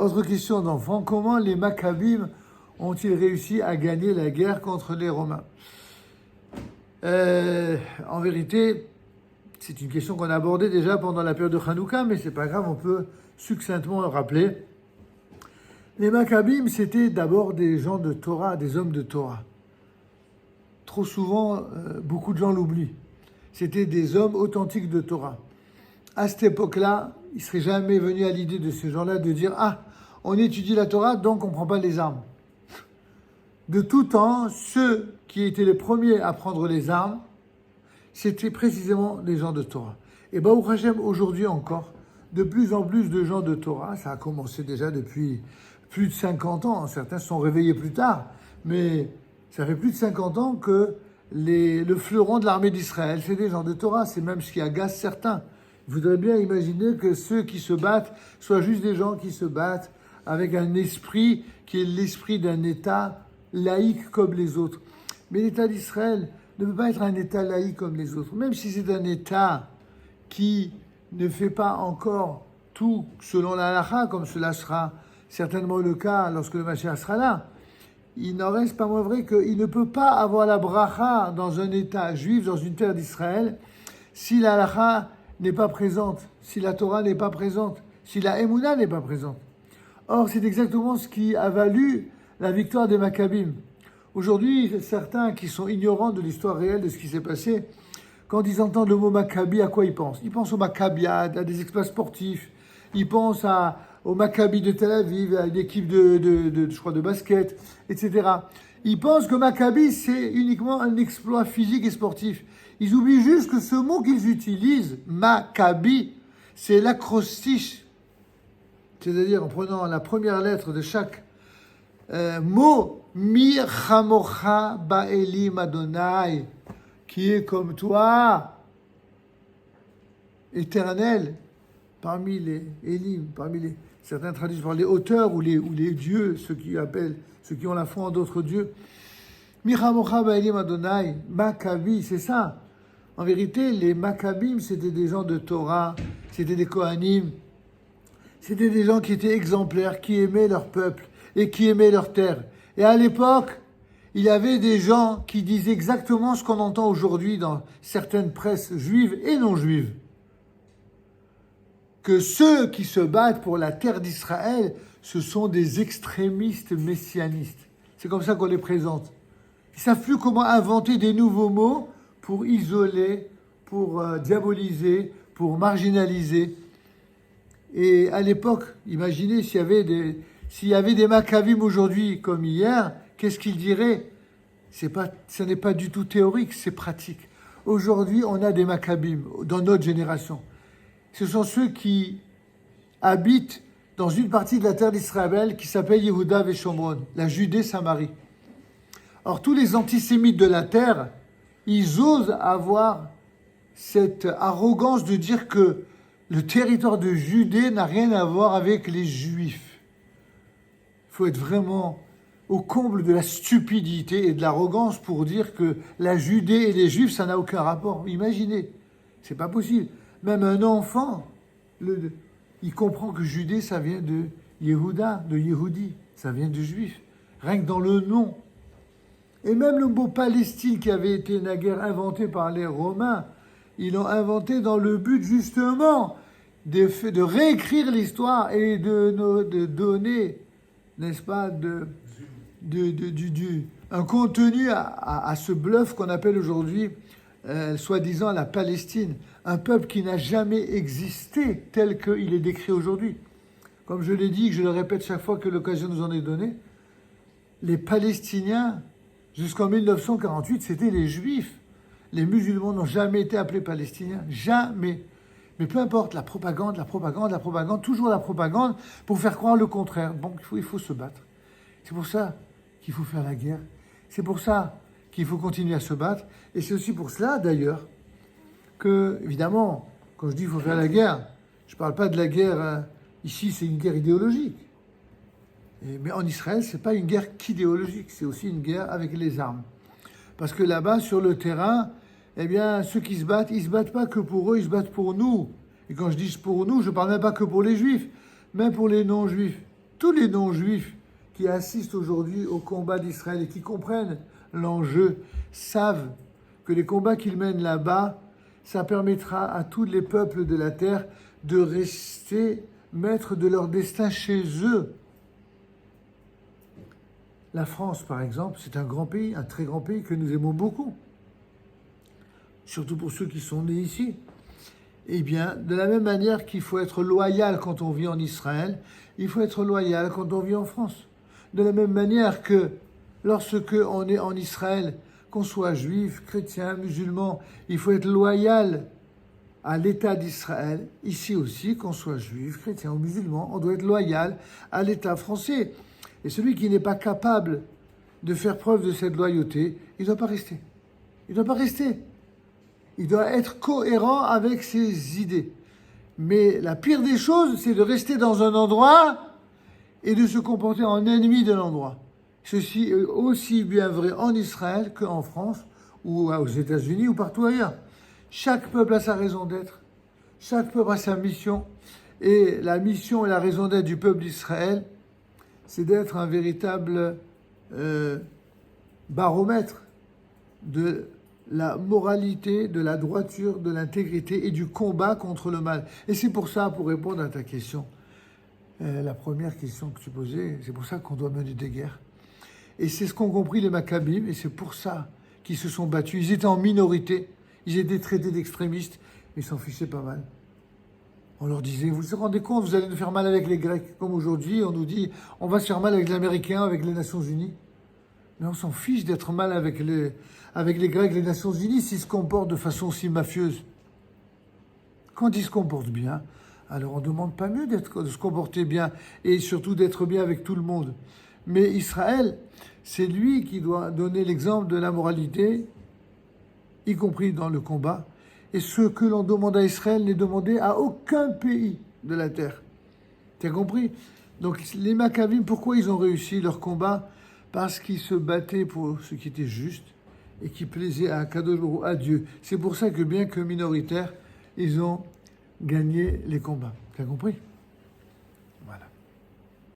Autre question d'enfant, comment les Maccabim ont-ils réussi à gagner la guerre contre les Romains? En vérité, c'est une question qu'on a abordée déjà pendant la période de Hanouka, mais c'est pas grave, on peut succinctement le rappeler. Les Maccabim, c'était d'abord des gens de Torah, des hommes de Torah. Trop souvent, beaucoup de gens l'oublient. C'était des hommes authentiques de Torah. À cette époque-là, il ne serait jamais venu à l'idée de ces gens-là de dire « Ah, on étudie la Torah, donc on ne prend pas les armes. » De tout temps, ceux qui étaient les premiers à prendre les armes, c'était précisément les gens de Torah. Et Baruch Hashem, aujourd'hui encore, de plus en plus de gens de Torah, ça a commencé déjà depuis plus de 50 ans, certains se sont réveillés plus tard, mais ça fait plus de 50 ans que le fleuron de l'armée d'Israël, c'est des gens de Torah, c'est même ce qui agace certains. Vous voudrais bien imaginer que ceux qui se battent soient juste des gens qui se battent avec un esprit qui est l'esprit d'un État laïque comme les autres. Mais l'État d'Israël ne peut pas être un État laïque comme les autres, même si c'est un État qui ne fait pas encore tout selon la halakha, comme cela sera certainement le cas lorsque le Mashiach sera là. Il n'en reste pas moins vrai qu'il ne peut pas avoir la bracha dans un État juif, dans une terre d'Israël, si la halakha n'est pas présente, si la Torah n'est pas présente, si la Emouna n'est pas présente. Or, c'est exactement ce qui a valu la victoire des Maccabim. Aujourd'hui, certains qui sont ignorants de l'histoire réelle de ce qui s'est passé, quand ils entendent le mot Maccabi, à quoi ils pensent? Ils pensent aux Maccabiades, à des exploits sportifs. Ils pensent au Maccabi de Tel Aviv, à une équipe je crois, de basket, etc. Ils pensent que Maccabi, c'est uniquement un exploit physique et sportif. Ils oublient juste que ce mot qu'ils utilisent, Maccabi, c'est l'acrostiche. C'est-à-dire en prenant la première lettre de chaque mot, Mi Chamocha Ba'elim Adonai, qui est comme toi, éternel, parmi les Elim, certains traduisent par les hauteurs ou les dieux, ceux qui ont la foi en d'autres dieux. Mi Chamocha Ba'elim Adonai, Maccabi, c'est ça. En vérité, les Maccabim, c'était des gens de Torah, c'était des Kohanim, c'était des gens qui étaient exemplaires, qui aimaient leur peuple et qui aimaient leur terre. Et à l'époque, il y avait des gens qui disaient exactement ce qu'on entend aujourd'hui dans certaines presses juives et non juives. Que ceux qui se battent pour la terre d'Israël, ce sont des extrémistes messianistes. C'est comme ça qu'on les présente. Ils ne savent plus comment inventer des nouveaux mots pour isoler, pour diaboliser, pour marginaliser. Et à l'époque, imaginez s'il y avait des Maccabim aujourd'hui comme hier, qu'est-ce qu'ils diraient? Ce n'est pas du tout théorique, c'est pratique. Aujourd'hui, on a des Maccabim dans notre génération. Ce sont ceux qui habitent dans une partie de la terre d'Israël qui s'appelle Yehuda Veshomron, la Judée-Samarie. Or, tous les antisémites de la terre, ils osent avoir cette arrogance de dire que le territoire de Judée n'a rien à voir avec les Juifs. Il faut être vraiment au comble de la stupidité et de l'arrogance pour dire que la Judée et les Juifs, ça n'a aucun rapport. Imaginez, c'est pas possible. Même un enfant, il comprend que Judée, ça vient de Yehuda, de Yehudi, ça vient de Juif, rien que dans le nom. Et même le mot Palestine qui avait été naguère inventé par les Romains, ils l'ont inventé dans le but justement de réécrire l'histoire et de donner, n'est-ce pas, un contenu à ce bluff qu'on appelle aujourd'hui, soi-disant la Palestine, un peuple qui n'a jamais existé tel qu'il est décrit aujourd'hui. Comme je l'ai dit, je le répète chaque fois que l'occasion nous en est donnée, les Palestiniens, jusqu'en 1948, c'était les Juifs. Les musulmans n'ont jamais été appelés Palestiniens, jamais. Mais peu importe, la propagande, toujours la propagande pour faire croire le contraire. Donc il faut se battre. C'est pour ça qu'il faut faire la guerre. C'est pour ça qu'il faut continuer à se battre. Et c'est aussi pour cela, d'ailleurs, que, évidemment, quand je dis qu'il faut faire la guerre, je ne parle pas de la guerre, ici c'est une guerre idéologique. Mais en Israël, ce n'est pas une guerre qu'idéologique, c'est aussi une guerre avec les armes. Parce que là-bas, sur le terrain, eh bien, ceux qui se battent, ils ne se battent pas que pour eux, ils se battent pour nous. Et quand je dis pour nous, je ne parle même pas que pour les Juifs, même pour les non-Juifs. tous les non-juifs qui assistent aujourd'hui au combat d'Israël et qui comprennent l'enjeu savent que les combats qu'ils mènent là-bas, ça permettra à tous les peuples de la terre de rester maîtres de leur destin chez eux. La France, par exemple, c'est un grand pays, un très grand pays que nous aimons beaucoup, surtout pour ceux qui sont nés ici. Eh bien, de la même manière qu'il faut être loyal quand on vit en Israël, il faut être loyal quand on vit en France. De la même manière que lorsque on est en Israël, qu'on soit juif, chrétien, musulman, il faut être loyal à l'État d'Israël. Ici aussi, qu'on soit juif, chrétien ou musulman, on doit être loyal à l'État français. Et celui qui n'est pas capable de faire preuve de cette loyauté, il ne doit pas rester. Il ne doit pas rester. Il doit être cohérent avec ses idées. Mais la pire des choses, c'est de rester dans un endroit et de se comporter en ennemi de l'endroit. Ceci est aussi bien vrai en Israël qu'en France ou aux États-Unis ou partout ailleurs. Chaque peuple a sa raison d'être. Chaque peuple a sa mission. Et la mission et la raison d'être du peuple d'Israël, c'est d'être un véritable baromètre de la moralité, de la droiture, de l'intégrité et du combat contre le mal. Et c'est pour ça, pour répondre à ta question, la première question que tu posais, c'est pour ça qu'on doit mener des guerres. Et c'est ce qu'ont compris les Maccabim, et c'est pour ça qu'ils se sont battus. Ils étaient en minorité, ils étaient traités d'extrémistes, mais ils s'en fichaient pas mal. On leur disait, vous vous rendez compte, vous allez nous faire mal avec les Grecs. Comme aujourd'hui, on nous dit, on va se faire mal avec les Américains, avec les Nations Unies. Mais on s'en fiche d'être mal avec les Grecs, les Nations Unies, s'ils se comportent de façon si mafieuse. Quand ils se comportent bien, alors on ne demande pas mieux de se comporter bien et surtout d'être bien avec tout le monde. Mais Israël, c'est lui qui doit donner l'exemple de la moralité, y compris dans le combat. Et ce que l'on demande à Israël n'est demandé à aucun pays de la terre. Tu as compris? Donc les Maccabim, pourquoi ils ont réussi leur combat? Parce qu'ils se battaient pour ce qui était juste et qui plaisait à Kadosh Baruch Hu, à Dieu. C'est pour ça que bien que minoritaires, ils ont gagné les combats. Tu as compris?